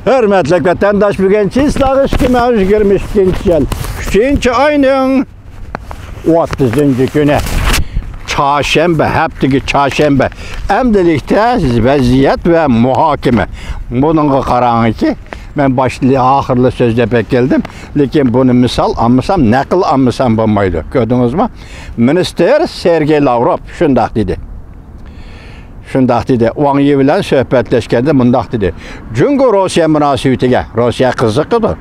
Hürmetli vatandaş, bugün Çislağ 2022 yıl 3. ayının 30. günü Çarşamba, hepteki çarşamba. Emdelikte vaziyet ve muhakeme. Bunun karanlığı ki ben başlı ahırlı sözde pek geldim. Lakin bunu misal almışsam, nakıl almışsam bulmaydı. Gördünüz mü? Minister Sergey Lavrov şundak dedi. Şundak dedi. Wang Yi bilen söhbetleşkende mundaq dedi. Çünkü Rusya münasebetiga, Rusya kızıqıdır.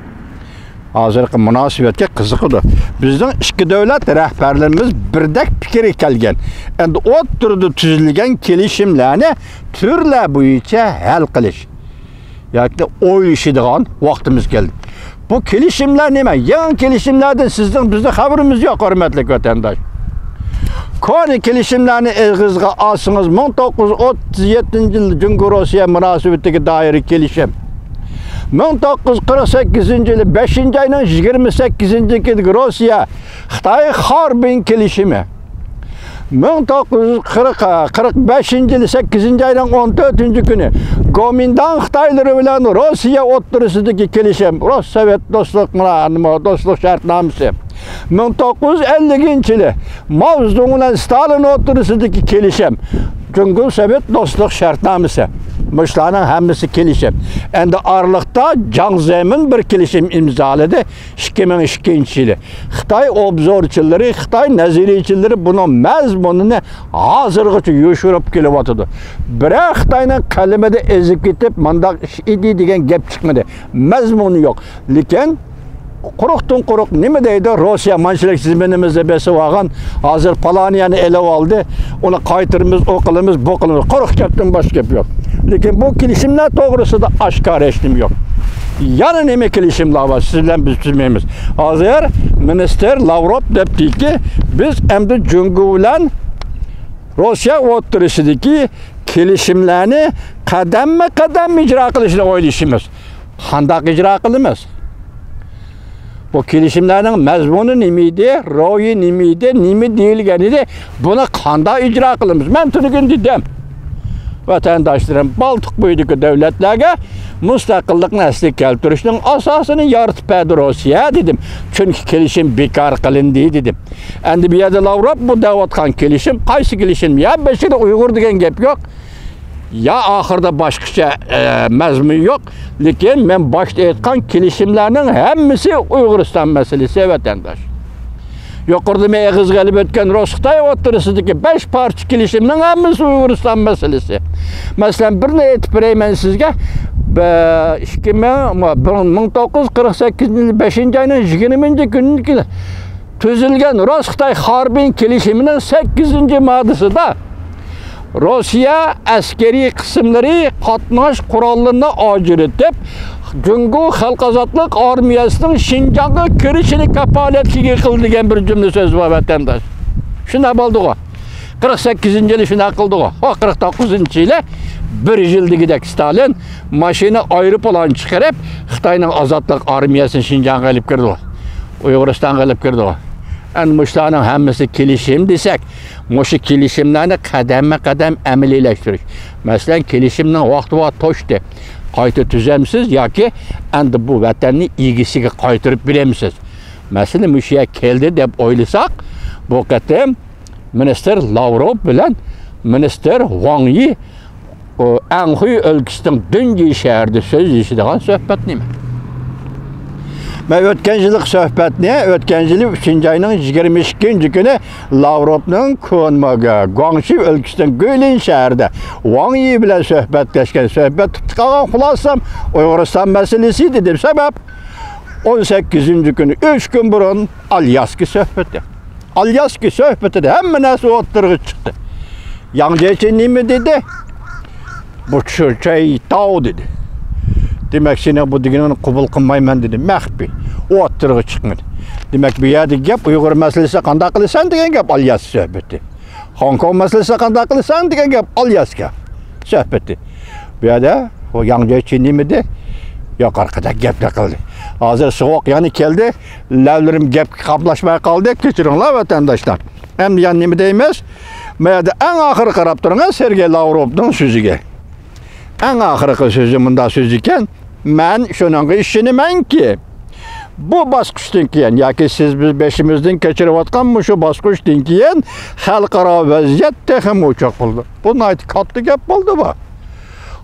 Hazırki münasebetke kızıqıdır. Bizden iki devlet rehberlerimiz birdek fikir kelgen. Endi o türlü tüzülgen kelişimlerini türler boyunca hal qilish. Yani o'ylashadigan vaqtimiz keldi. Bu kelişimler nima? Yan kelişimlerden sizden bizde haberimiz yok, hürmetli vatandaş. Koni kelişimlerini elgizge alsınız. 1937 yıl Cumhur Rusya münasebetine dair kelişim. 1948 yılı 5. ayının 28. günü Rusya Xitay Harbin kelişimi. 1945 yılı 8. ayının 14. günü Gomindan Xitayları bilen Rusya oturusundaki kelişim. Rus Sovet dostluk şartnaması. 1950 yılı Mao Zedong'la Stalin oturusundaki kelişim. Çünkü Sovet dostluk şartnaması. Muşlarının hemmisi kelişim. Endi aralıkta Jiang Zemin bir kelişim imzaladı 2002 yılı. Xitay obzorçuları, Xitay naziriyçileri bunun mezmununu hazırgıçı yoşurup keliyotıdı. Birer Xitay'nın kalimede ezip gitip mandak idi degen gep çıkmadı. Mezmunu yok. Lakin Quruqdan quruq nima deydi? Rusya manchilik tizimimizde besi vagan hazır Polonya'nı ele aldı. Onu qaytırımız, o qilimiz, bu qilimiz. Quruq gapdan boshqa gap yok. Lekin bu kelishimlar to'g'risida oshkor eshitdim yok. Yana nima kelishimlar var? Sizlar biz tuzmaymiz. Hozir minister Lavrov debdiki biz endi Jungo bilan Rusya o'tirisidagi kelishimlarni qadam ijro qilishni o'ylashimiz. Qanday ijro qilamiz? Bu kelişimlerin mezmunu nimiydi, royu nimiydi, nimi deyilgeniydi. Buna kanda icra kılımız. Ben tünükün dedim. Vatandaşlarım Baltık boyudaki devletlerge müstakillik nesli keltirişinin asasını yaratıp Rusya dedim. Çünkü kelişim bekar kılındı dedim. Endi bir yerde Lavrov bu davatkan kelişim, kaysı kelişim ya beşikde Uygur degen gep yok. Ya ahırda başkaça mezmun yok. Lakin ben başta etkan kelişimlerinin hemmisi Uyguristan meselesi vatandaş. Yukarıda meygiz gelip etken Rus-Xitay oturusundaki 5 parça kelişiminin hemmisi Uyguristan meselesi. Mesela bir ne etip vereyim sizge 1948 yılı 5. ayının 20. günü tüzülgen Rus-Xitay Harbin kelişiminin 8. maddesi da Rusya askeri kısımları katnaş kurallarına acil edip Cumhur Halk Azatlık Armiyasının Şinjan'a kirişini kapaletliği kıldığı bir cümle söz var vatandaş. Şuna oldu o. 48. yılı şuna kıldı o. O 49. yılı bir yılda gidek Stalin maşını ayrıp olan çıkarıp Xitay'ın Azatlık Armiyasının Şinjan'a gelip girdi o. Uyguristan'a gelip girdi o. En muşlarının hemmisi kelişim desek, muşu kelişimlerini kadem əmeliləşdirik. Mesela kelişimden vakti toşdu. Qaytı tüzemsiz ya ki, endi bu vatanını ilgisiga qaytırıp bilemsiz. Mesela muşuya keldi deb oylasak, bu qatim minister Lavrov bilen minister Wang Yi Anhui өлkəsinin Düngi şəhərdə söz işidiğen söhbət neymi? Ben ötkencilik söhbetine, ötkencilik 3. ayının 22. günü Lavrov'un konmağı, Guangxi ülkesinden Guilin şehirde Wang Yi bilen söhbetleşken söhbet tutkalan kulasam Uyguristan meselesi dedim sebep 18. günü 3 gün burun Alyaski söhbeti. Alyaski söhbeti de hemen nasıl oturuğu çıktı. Yang Jieqin mi dedi? Bu şey Tao dedi. Demek ki bu diginin kubul kılmayman dedi. Mehbi. O oturuğu çıkmadı. Demek bir yerde gap Uygur meselesi kandak kılırsan degen gap Alyas söhbeti. Hong Kong meselesi kandak kılırsan degen gap Alyaski söhbeti. Bir yerde o Yang Jieqin miydi? Yok arkada gap de kaldı. Hazır soğuk yani geldi. Lavlerim gap kaplaşmaya kaldı. Keçirinler vatandaşlar. Hem yani mi değmez? Meyada en ahır karap durun Sergey Lavrov'dan sözüge. En ahırkı sözü bunda söz iken men şunun işinimen ki bu basqıçdan keyin yoki siz biz beşimizden kechirayotgan shu basqıçdan keyin xalqaro vaziyat texmi o'choq bo'ldi. Bu nayt katta gap bo'ldi bu.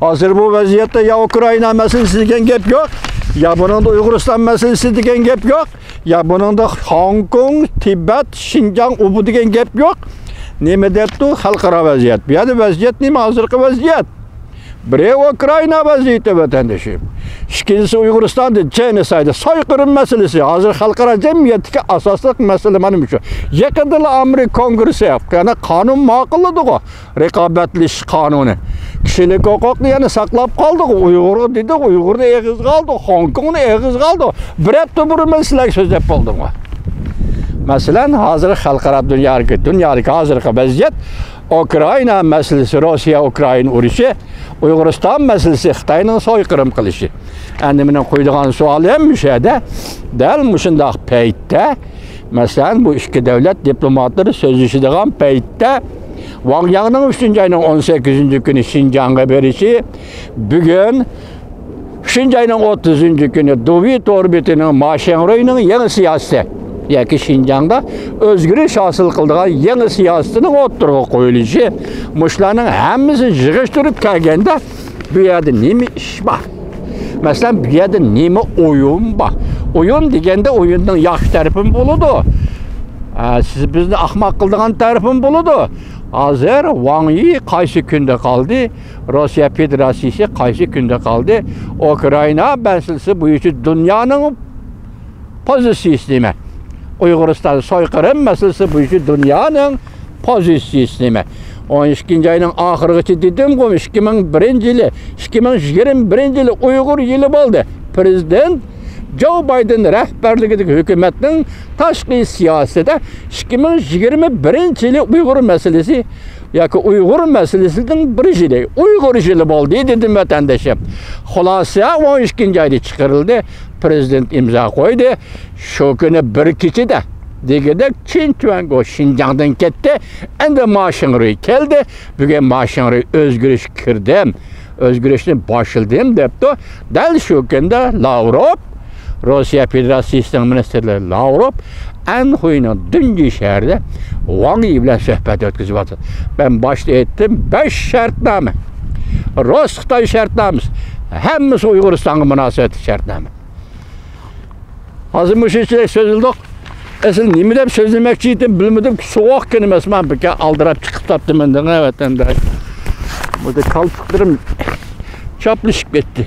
Hozir bu vaziyatda ya Ukraina meselesi degan gap yo'q, ya bunun da Uyg'uriston meselesi degan gap yo'q, ya bunun da Hong Kong, Tibet, Xinjiang bu degan gap yo'q. Nima debdi? Xalqaro vaziyat. Bu yerda vaziyat nima hozirgi vaziyat? Biri Ukraina vaziyeti vatandaşım. İkincisi Uyg'uristonda genocide, soyqırım meselesi. Hozir xalqaro jamiyatdagi asosli masala mana shu. Yaqinda Amerika Kongresi yani qonun ma'qulladi-ku. Raqobatlish qonuni. Kishilik huquqni yana saqlab qoldi. Uyg'ur dedi, Uyg'urni eg'iz qoldi, Hong Kongni eg'iz qoldi. Bir hafta burun sizlarga so'zlab qoldim. Masalan, hozir xalqaro dunyodagi hozirgi vaziyat Ukraina meselesi, Rossiya-Ukraina urushi, Uyg'uriston meselesi, Xitoyning soyqırım qilishi. Endi men qo'ydigan savol ham o'shada, dal mushundaq paytda, masalan, bu ikki davlat diplomatlari so'zlashadigan paytda Wang Yangning 3-oyning 18-kuni Xinjiangga berishi, bugun 3-oyning 30-kuni Dovit orbitining Ma Xiangruining yangi siyosati yoki Xinjiangda o'zgarish hosil qildigan yangi siyosatining o'ttirg'i qo'yilishi, mushlarning hammasi yig'ishtirib kelganda bu yerda nima ish bor? Masalan, bu yerda nima o'yin bor? O'yin deganda o'yinning yaxshi tarafi bo'ladi. Siz bizni ahmoq qildigan tarafi bo'ladi. Hozir Wang Yi qaysi kunda qoldi? Rossiya Federatsiyasi qaysi kunda qoldi? Ukraina meselesi bo'yicha dunyoning pozitsiyasi nima? Uyg'uriston soyqırım meselesi bo'yicha dunyoning pozitsiyasi nima? 12-oyning oxirigacha dedim-ku, 2001-yili, 2021-yili Uyg'ur yili bo'ldi. Prezident Joe Biden rahbarligidagi hukumatning tashqi siyosatida 2021-yili Uyg'ur meselesi yoki Uyg'ur meselesining bir yili, Uyg'ur yili bo'ldi dedim vatandoshim. Xulosa 12-oyda chiqarildi. Prezident imzo qo'ydi. Shu kuni bir kechada deganda Xinjiang Xinjiangdan ketdi. Endi Ma Xiangruy keldi. Bugun Ma Xiangruy o'zgarish kirdim, o'zgarishni boshildim debdi. Dal shu kunda Lavrov, Rossiya Federatsiyasining ministri Lavrov Anxuyning Dungi shahrida Wang Yi bilan suhbat o'tkazyapti. Ben boshda aytdim, 5 shartnoma. Rus Xitoy shartnomasi, hammasi Uyg'uristonga munosabat shartnoma. Hozir mushunchalik so'zildik. Asıl nima deb so'zlamoqchi edim, bilmadim ki sovuq kelimasiman bir aldirab chiqib topdim endi vatandosh. Burada kalpiklerim çaplışıp gitti.